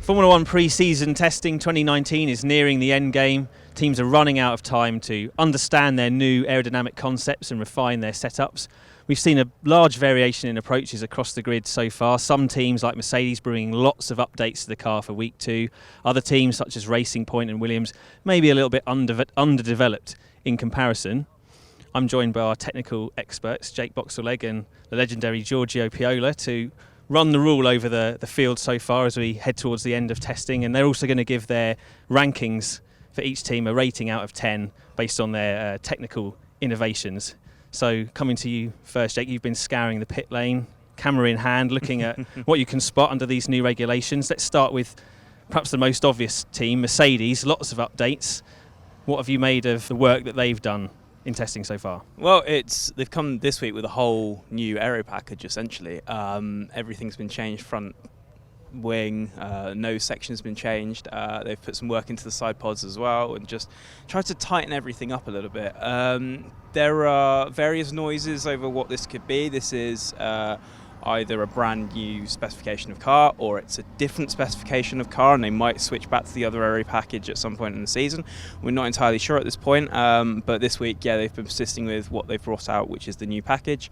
Formula One pre-season testing 2019 is nearing the end game. Teams are running out of time to understand their new aerodynamic concepts and refine their setups. We've seen a large variation in approaches across the grid so far. Some teams like Mercedes bringing lots of updates to the car for week 2. Other teams such as Racing Point and Williams may be a little bit underdeveloped in comparison. I'm joined by our technical experts, Jake Boxall-Legge and the legendary Giorgio Piola, to run the rule over the field so far as we head towards the end of testing, and they're also going to give their rankings for each team a rating out of 10 based on their technical innovations. So coming to you first, Jake, you've been scouring the pit lane, camera in hand, looking at what you can spot under these new regulations. Let's start with perhaps the most obvious team, Mercedes. Lots of updates. What have you made of the work that they've done in testing so far? Well, they've come this week with a whole new aero package essentially. Everything's been changed, front wing, nose section's been changed. They've put some work into the side pods as well and just tried to tighten everything up a little bit. There are various noises over what this could be. This is either a brand new specification of car or it's a different specification of car, and they might switch back to the other aero package at some point in the season. We're not entirely sure at this point, but this week, yeah, they've been persisting with what they've brought out, which is the new package.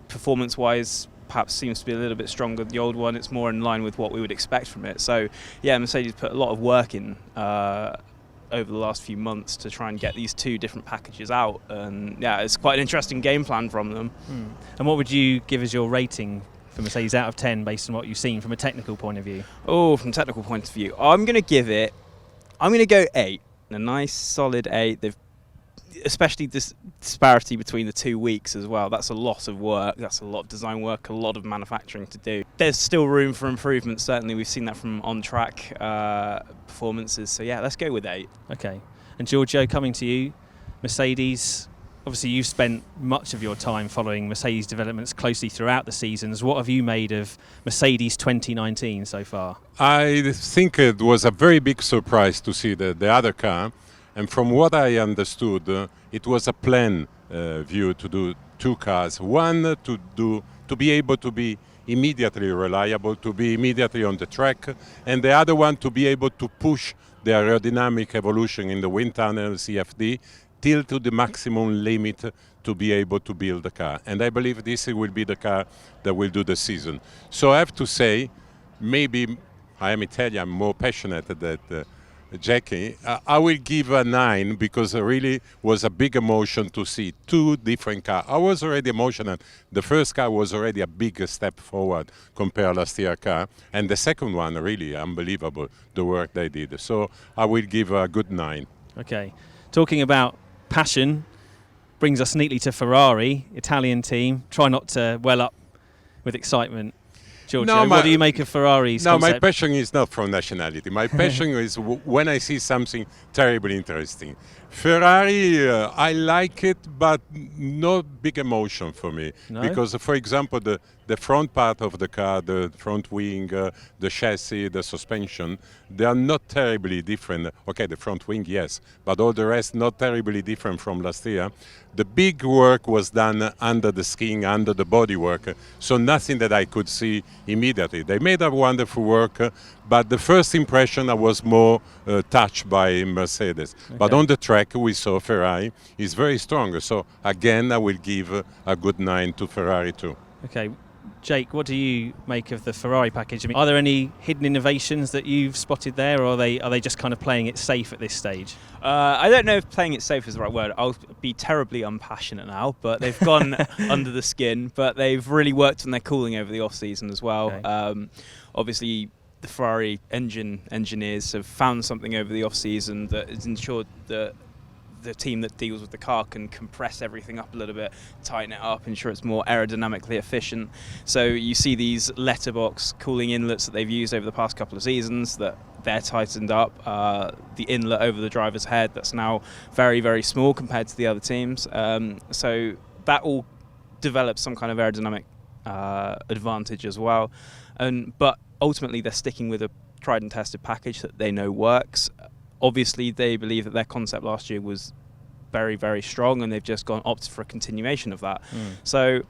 Performance-wise, perhaps seems to be a little bit stronger than the old one. It's more in line with what we would expect from it. So, yeah, Mercedes put a lot of work in over the last few months to try and get these two different packages out, and yeah, it's quite an interesting game plan from them. And what would you give as your rating for Mercedes out of 10 based on what you've seen from a technical point of view? Oh, from a technical point of view, I'm going to go 8, a nice solid 8. They've, especially this disparity between the 2 weeks as well, that's a lot of work, that's a lot of design work, a lot of manufacturing to do. There's still room for improvement, certainly. We've seen that from on-track performances, so yeah, let's go with 8. Okay. And Giorgio, coming to you, Mercedes, obviously you've spent much of your time following Mercedes developments closely throughout the seasons. What have you made of Mercedes 2019 so far? I think it was a very big surprise to see the other car. And from what I understood, it was a planned view to do 2 cars. One to be able to be immediately reliable, to be immediately on the track, and the other one to be able to push the aerodynamic evolution in the wind tunnel CFD till to the maximum limit to be able to build the car. And I believe this will be the car that will do the season. So I have to say, maybe I am Italian, I'm more passionate than Jackie. I will give a 9 because it really was a big emotion to see 2 different cars. I was already emotional. The first car was already a big step forward compared to last year's car. And the second one, really unbelievable, the work they did. So I will give a good 9. Okay. Talking about passion brings us neatly to Ferrari, Italian team. Try not to well up with excitement. Giorgio, what do you make of Ferrari's concept? My passion is not from nationality. My passion is when I see something terribly interesting. Ferrari, I like it, but no big emotion for me. No? Because, for example, the front part of the car, the front wing, the chassis, the suspension, they are not terribly different. Okay, the front wing, yes, but all the rest not terribly different from last year. The big work was done under the skin, under the bodywork, so nothing that I could see immediately. They made a wonderful work, but the first impression I was more touched by Mercedes. Okay. But on the track we saw Ferrari is very strong, so again I will give a good 9 to Ferrari too. Okay. Jake, what do you make of the Ferrari package? I mean, are there any hidden innovations that you've spotted there, or are they just kind of playing it safe at this stage? I don't know if playing it safe is the right word. I'll be terribly unpassionate now, but they've gone under the skin. But they've really worked on their cooling over the off-season as well. Okay. Obviously, the Ferrari engine engineers have found something over the off-season that has ensured that the team that deals with the car can compress everything up a little bit, tighten it up, ensure it's more aerodynamically efficient. So you see these letterbox cooling inlets that they've used over the past couple of seasons that they're tightened up. The inlet over the driver's head, that's now very, very small compared to the other teams. So that all develops some kind of aerodynamic advantage as well. But ultimately they're sticking with a tried and tested package that they know works. Obviously, they believe that their concept last year was very, very strong, and they've just opted for a continuation of that. So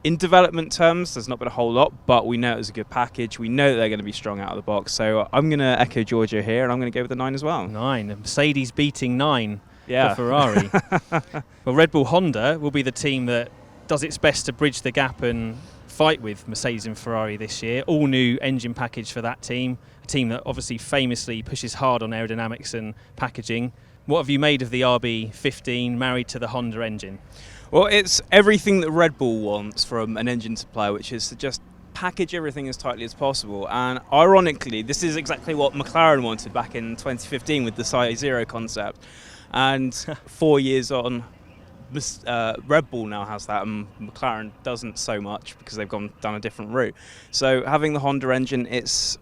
In development terms, there's not been a whole lot, but we know it was a good package. We know that they're going to be strong out of the box. So I'm going to echo Giorgio here, and I'm going to go with the 9 as well. 9. Mercedes beating 9 Yeah. for Ferrari. Well, Red Bull Honda will be the team that does its best to bridge the gap and fight with Mercedes and Ferrari this year. All new engine package for that team. A team that obviously famously pushes hard on aerodynamics and packaging. What have you made of the RB15 married to the Honda engine? Well, it's everything that Red Bull wants from an engine supplier, which is to just package everything as tightly as possible. And ironically, this is exactly what McLaren wanted back in 2015 with the Size Zero concept. And 4 years on, Red Bull now has that, and McLaren doesn't so much because they've gone down a different route. So having the Honda engine, it's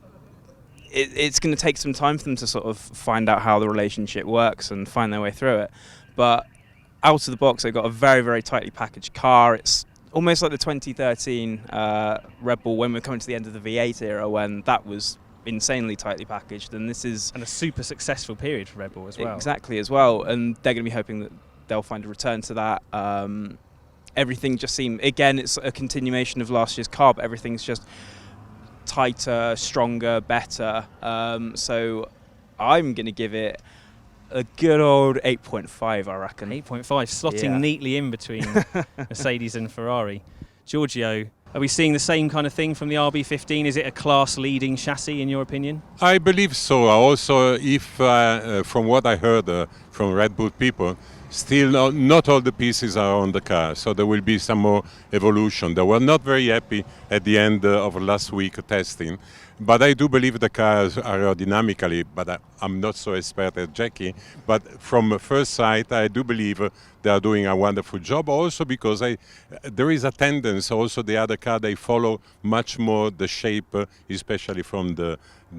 going to take some time for them to sort of find out how the relationship works and find their way through it. But out of the box, they've got a very, very tightly packaged car. It's almost like the 2013 Red Bull when we're coming to the end of the V8 era, when that was insanely tightly packaged. And this is... And a super successful period for Red Bull as well. Exactly, as well. And they're going to be hoping that they'll find a return to that. Everything just seemed... Again, it's a continuation of last year's car, but everything's just tighter, stronger, better. So I'm going to give it a good old 8.5, I reckon. 8.5, slotting neatly in between Mercedes and Ferrari. Giorgio, are we seeing the same kind of thing from the RB15? Is it a class-leading chassis, in your opinion? I believe so. Also, if from what I heard from Red Bull people, still not all the pieces are on the car, so there will be some more evolution. They were not very happy at the end of last week testing, but I do believe the cars aerodynamically, but I'm not so expert as Jackie, but from first sight I do believe they are doing a wonderful job, also because there is a tendency, also the other car, they follow much more the shape, especially from the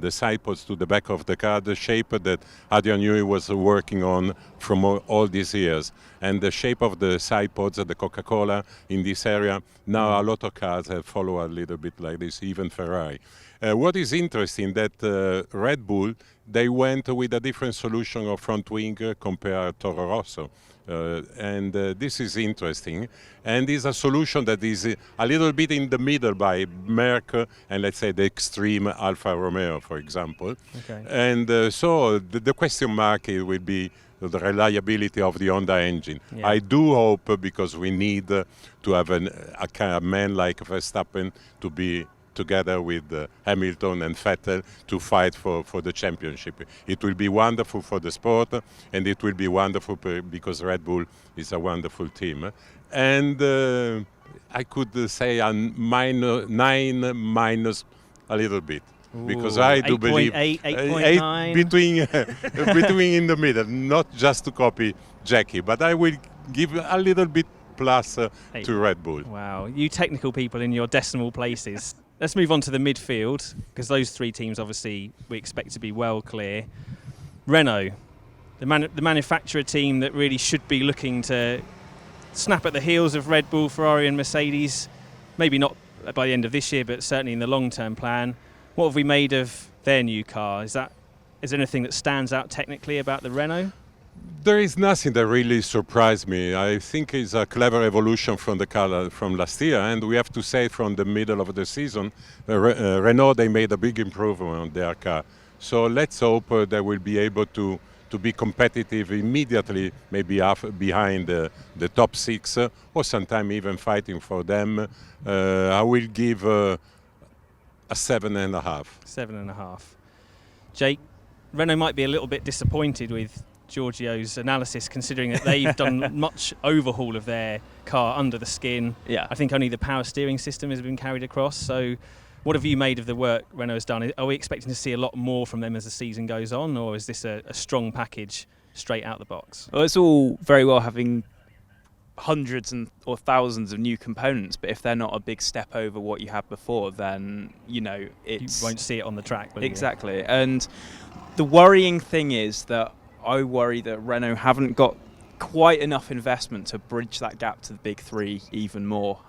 side pods to the back of the car, the shape that Adrian Newey was working on from all these years. And the shape of the side pods, the Coca-Cola in this area, now a lot of cars follow a little bit like this, even Ferrari. What is interesting that Red Bull, they went with a different solution of front wing compared to Toro Rosso. And this is interesting, and is a solution that is a little bit in the middle by Merck and let's say the extreme Alfa Romeo, for example. Okay. And so the question mark will be the reliability of the Honda engine. Yeah. I do hope, because we need to have a man like Verstappen to be together with Hamilton and Vettel to fight for the championship. It will be wonderful for the sport, and it will be wonderful because Red Bull is a wonderful team. And I could say a 9 minus a little bit. Because I do believe 8.9 between in the middle, not just to copy Jackie, but I will give a little bit plus to Red Bull. Wow, you technical people in your decimal places. Let's move on to the midfield, because those three teams obviously we expect to be well clear. Renault, the manufacturer team that really should be looking to snap at the heels of Red Bull, Ferrari and Mercedes, maybe not by the end of this year, but certainly in the long-term plan. What have we made of their new car? Is there anything that stands out technically about the Renault? There is nothing that really surprised me. I think it's a clever evolution from the car from last year, and we have to say from the middle of the season, Renault, they made a big improvement on their car. So let's hope they will be able to be competitive immediately, maybe behind the top 6, or sometime even fighting for them. I will give a 7.5. 7.5. Jake, Renault might be a little bit disappointed with Giorgio's analysis, considering that they've done much overhaul of their car under the skin. Yeah. I think only the power steering system has been carried across. So what have you made of the work Renault has done? Are we expecting to see a lot more from them as the season goes on, or is this a strong package straight out the box? Well, it's all very well having hundreds or thousands of new components, but if they're not a big step over what you had before, then you won't see it on the track, will you? Exactly. And the worrying thing is that I worry that Renault haven't got quite enough investment to bridge that gap to the big three even more.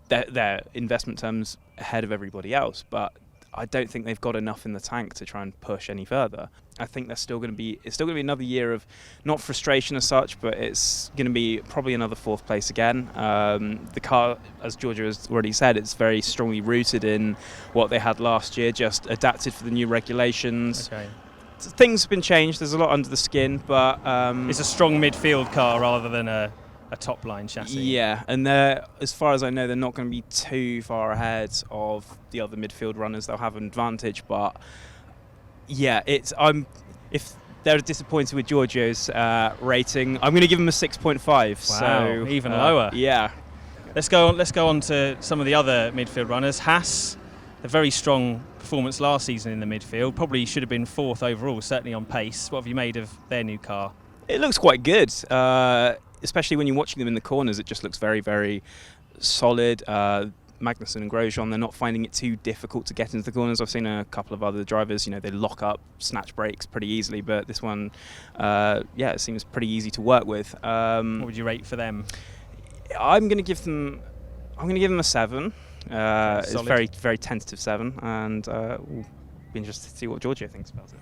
Their investment terms ahead of everybody else, but I don't think they've got enough in the tank to try and push any further. I think it's still going to be another year of not frustration as such, but it's going to be probably another 4th place again. The car, as Giorgio has already said, it's very strongly rooted in what they had last year, just adapted for the new regulations. Okay. Things have been changed. There's a lot under the skin, but it's a strong midfield car rather than a top line chassis. Yeah, and as far as I know, they're not going to be too far ahead of the other midfield runners. They'll have an advantage, but yeah, if they're disappointed with Giorgio's rating, I'm going to give them a 6.5. Wow, so even lower. Yeah. Let's go on to some of the other midfield runners. Haas, a very strong performance last season in the midfield. Probably should have been 4th overall, certainly on pace. What have you made of their new car? It looks quite good. Especially when you're watching them in the corners, it just looks very, very solid. Magnussen and Grosjean, they're not finding it too difficult to get into the corners. I've seen a couple of other drivers, they lock up snatch brakes pretty easily, but this one, it seems pretty easy to work with. What would you rate for them? I'm going to give them a 7. It's Solid. very, very tentative 7, and we'll be interested to see what Giorgio thinks about it.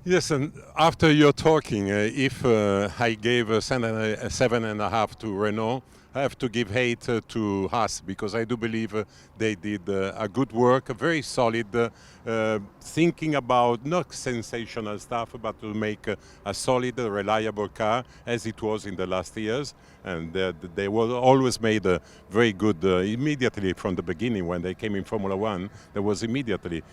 Yes, and after your talking, if I gave a 7.5 to Renault, I have to give 8 to Haas, because I do believe they did a good work, a very solid, thinking about not sensational stuff, but to make a solid, reliable car as it was in the last years. And they were always made very good immediately from the beginning. When they came in Formula One, they was immediately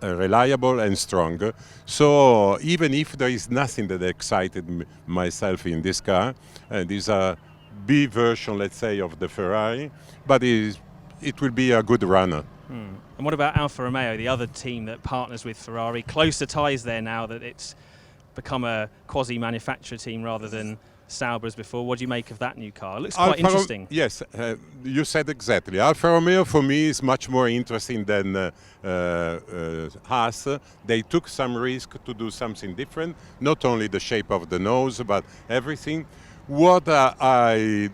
reliable and strong. So even if there is nothing that excited myself in this car, and is a B version, let's say, of the Ferrari, but it will be a good runner. And what about Alfa Romeo, the other team that partners with Ferrari? Closer ties there now that it's become a quasi-manufacturer team rather than Sauber as before. What do you make of that new car? It looks quite interesting. Yes, you said exactly. Alfa Romeo for me is much more interesting than Haas. They took some risk to do something different, not only the shape of the nose, but everything. What I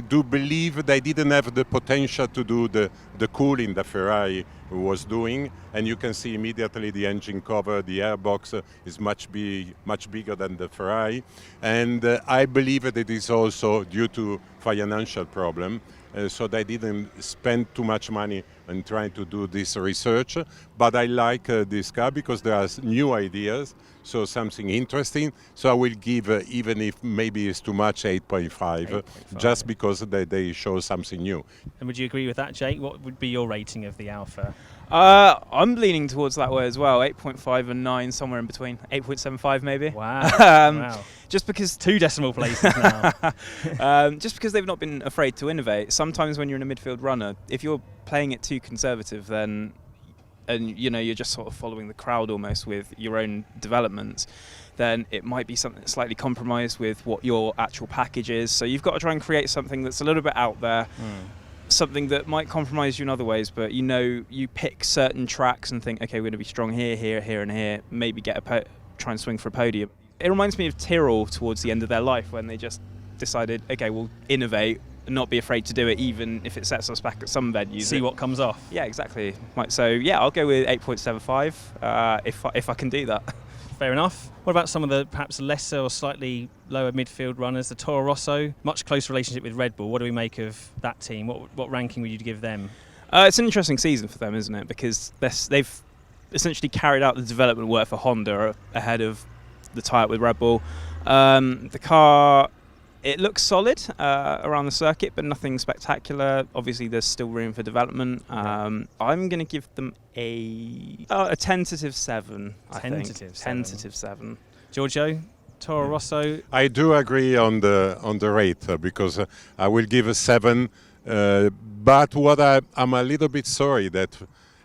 do believe they didn't have the potential to do the cooling that Ferrari was doing, and you can see immediately the engine cover, the airbox is much bigger than the Ferrari, and I believe that it is also due to financial problem. So they didn't spend too much money on trying to do this research, but I like this car because there are new ideas, so something interesting. So I will give, even if maybe it's too much, 8.5, just because they show something new. And would you agree with that, Jake? What would be your rating of the Alfa? I'm leaning towards that way as well. 8.5 and 9, somewhere in between. 8.75 maybe. Wow. Wow. Just because 2 decimal places now. Just because they've not been afraid to innovate. Sometimes when you're in a midfield runner, if you're playing it too conservative, then you're just sort of following the crowd almost with your own developments, then it might be something that's slightly compromised with what your actual package is. So you've got to try and create something that's a little bit out there. Something that might compromise you in other ways, but you pick certain tracks and think, okay, we're going to be strong here, here, here, and here. Maybe try and swing for a podium. It reminds me of Tyrrell towards the end of their life when they just decided, okay, we'll innovate and not be afraid to do it, even if it sets us back at some venues. See what comes off. Yeah, exactly. So yeah, I'll go with 8.75 if I can do that. Fair enough. What about some of the perhaps lesser or slightly lower midfield runners? The Toro Rosso, much closer relationship with Red Bull. What do we make of that team? What ranking would you give them? It's an interesting season for them, isn't it? Because they've essentially carried out the development work for Honda ahead of the tie-up with Red Bull. The car, it looks solid around the circuit, but nothing spectacular. Obviously, there's still room for development. I'm going to give them a tentative 7. Tentative 7. Giorgio, Toro Rosso. I do agree on the rate because I will give a 7. But what I'm a little bit sorry that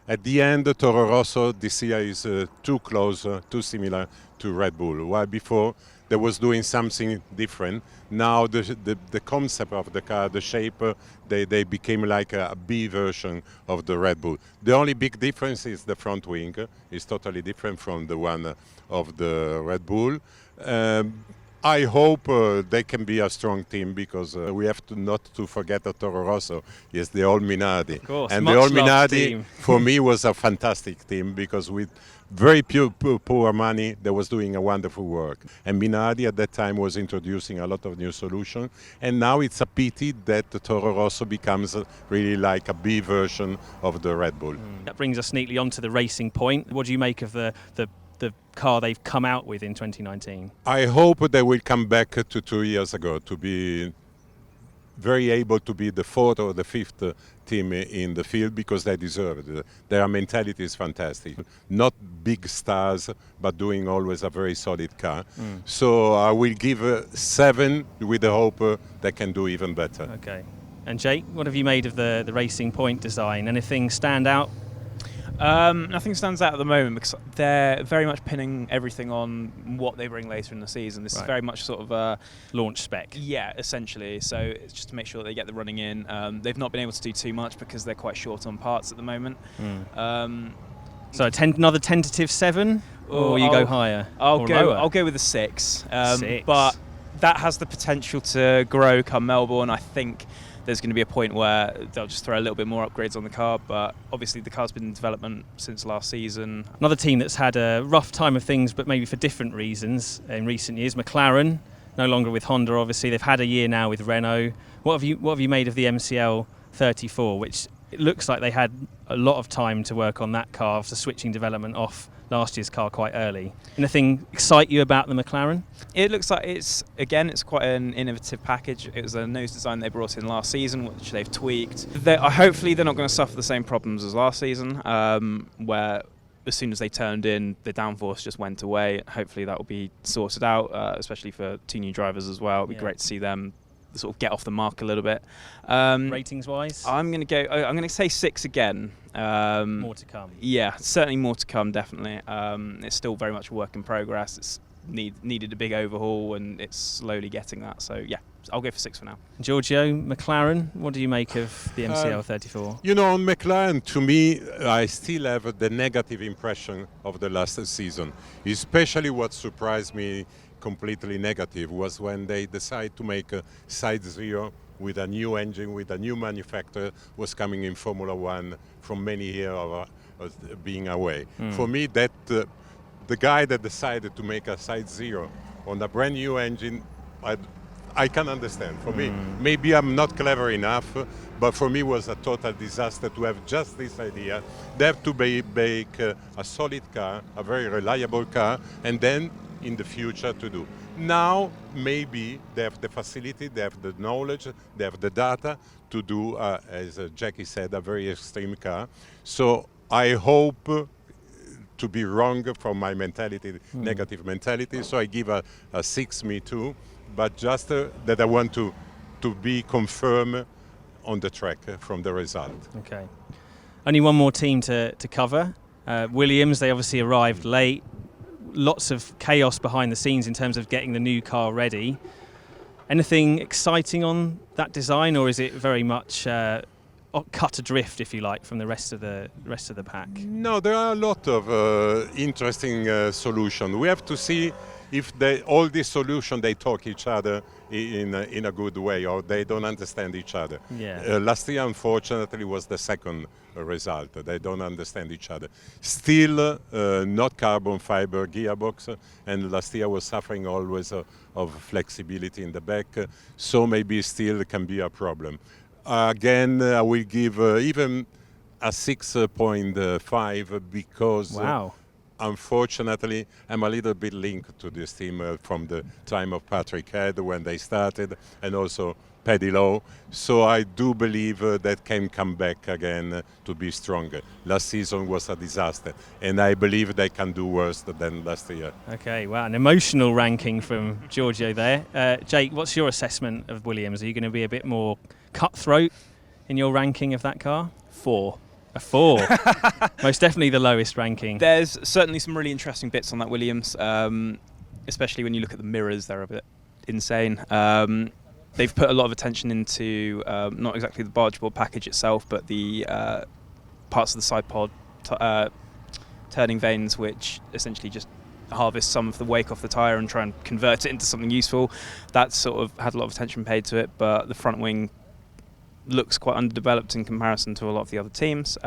at the end, Toro Rosso this year is too close, too similar to Red Bull. While before they was doing something different. Now the concept of the car, the shape, they became like a B version of the Red Bull. The only big difference is the front wing. It's totally different from the one of the Red Bull. I hope they can be a strong team, because we have to not to forget that Toro Rosso is the old Minardi. Of course, and much the old loved Minardi team. for me was a fantastic team, because with very poor money they was doing a wonderful work. And Minardi at that time was introducing a lot of new solutions, and now it's a pity that Toro Rosso becomes really like a B version of the Red Bull. That brings us neatly onto the Racing Point. What do you make of the car they've come out with in 2019? I hope they will come back to 2 years ago, to be very able to be the fourth or the fifth team in the field, because they deserve it. Their mentality is fantastic. Not big stars, but doing always a very solid car. So I will give 7 with the hope they can do even better. Okay. And Jake, what have you made of the Racing Point design? Anything stand out? Nothing stands out at the moment, because they're very much pinning everything on what they bring later in the season. This is very much sort of a launch spec. Yeah, essentially. So it's just to make sure that they get the running in. They've not been able to do too much because they're quite short on parts at the moment. So another tentative 7, or you go higher? I'll lower? go with a 6. 6. But that has the potential to grow come Melbourne. I think there's going to be a point where they'll just throw a little bit more upgrades on the car, but obviously the car's been in development since last season. Another team that's had a rough time of things, but maybe for different reasons in recent years, McLaren, no longer with Honda obviously. They've had a year now with Renault. What have you made of the MCL 34, which it looks like they had a lot of time to work on that car after switching development off last year's car quite early? Anything excite you about the McLaren? It looks like it's quite an innovative package. It was a nose design they brought in last season, which they've tweaked. Hopefully they're not going to suffer the same problems as last season, where as soon as they turned in, the downforce just went away. Hopefully that will be sorted out, especially for 2 new drivers as well. It'll be great to see them sort of get off the mark a little bit. Ratings wise, I'm going to say 6 again. More to come. Yeah, certainly more to come, definitely. It's still very much a work in progress. It's needed a big overhaul, and it's slowly getting that. So yeah, I'll go for 6 for now. Giorgio, McLaren, what do you make of the MCL 34? You know, on McLaren, to me, I still have the negative impression of the last season. Especially what surprised me completely negative was when they decided to make a side zero with a new engine, with a new manufacturer, was coming in Formula One from many years of being away. For me, that the guy that decided to make a side zero on a brand new engine, I can understand. For me, maybe I'm not clever enough, but for me it was a total disaster to have just this idea. They have to make a solid car, a very reliable car, and then in the future to do. Now maybe they have the facility, they have the knowledge, they have the data to do, as Jackie said, a very extreme car. So I hope to be wrong from my mentality, negative mentality. So I give a 6, me too, but just that I want to be confirmed on the track from the result. Okay. Only one more team to cover. Williams, they obviously arrived late. Lots of chaos behind the scenes in terms of getting the new car ready. Anything exciting on that design, or is it very much cut adrift, if you like, from the rest of the pack? No, there are a lot of interesting solutions. We have to see if all these solutions they talk each other in a good way, or they don't understand each other. Yeah. Last year, unfortunately, was the second result. They don't understand each other. Still, not carbon fiber gearbox, and last year was suffering always of flexibility in the back, so maybe still can be a problem. Again, I will give even a 6.5 because unfortunately I'm a little bit linked to this team from the time of Patrick Head when they started, and also Paddy Lowe. So I do believe that can come back again to be stronger. Last season was a disaster, and I believe they can do worse than last year. Okay, wow, an emotional ranking from Giorgio there. Jake, what's your assessment of Williams? Are you going to be a bit more cutthroat in your ranking of that car? 4. A 4. Most definitely the lowest ranking. There's certainly some really interesting bits on that Williams, especially when you look at the mirrors. They're a bit insane. They've put a lot of attention into not exactly the bargeboard package itself, but the parts of the side pod turning vanes, which essentially just harvest some of the wake off the tyre and try and convert it into something useful. That's sort of had a lot of attention paid to it, but the front wing looks quite underdeveloped in comparison to a lot of the other teams.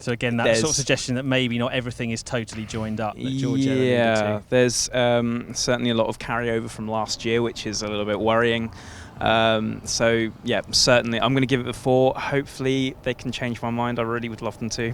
So again, that sort of suggestion that maybe not everything is totally joined up. That Giorgio alluded to. There's certainly a lot of carryover from last year, which is a little bit worrying. So yeah, certainly I'm going to give it a 4. Hopefully they can change my mind. I really would love them to,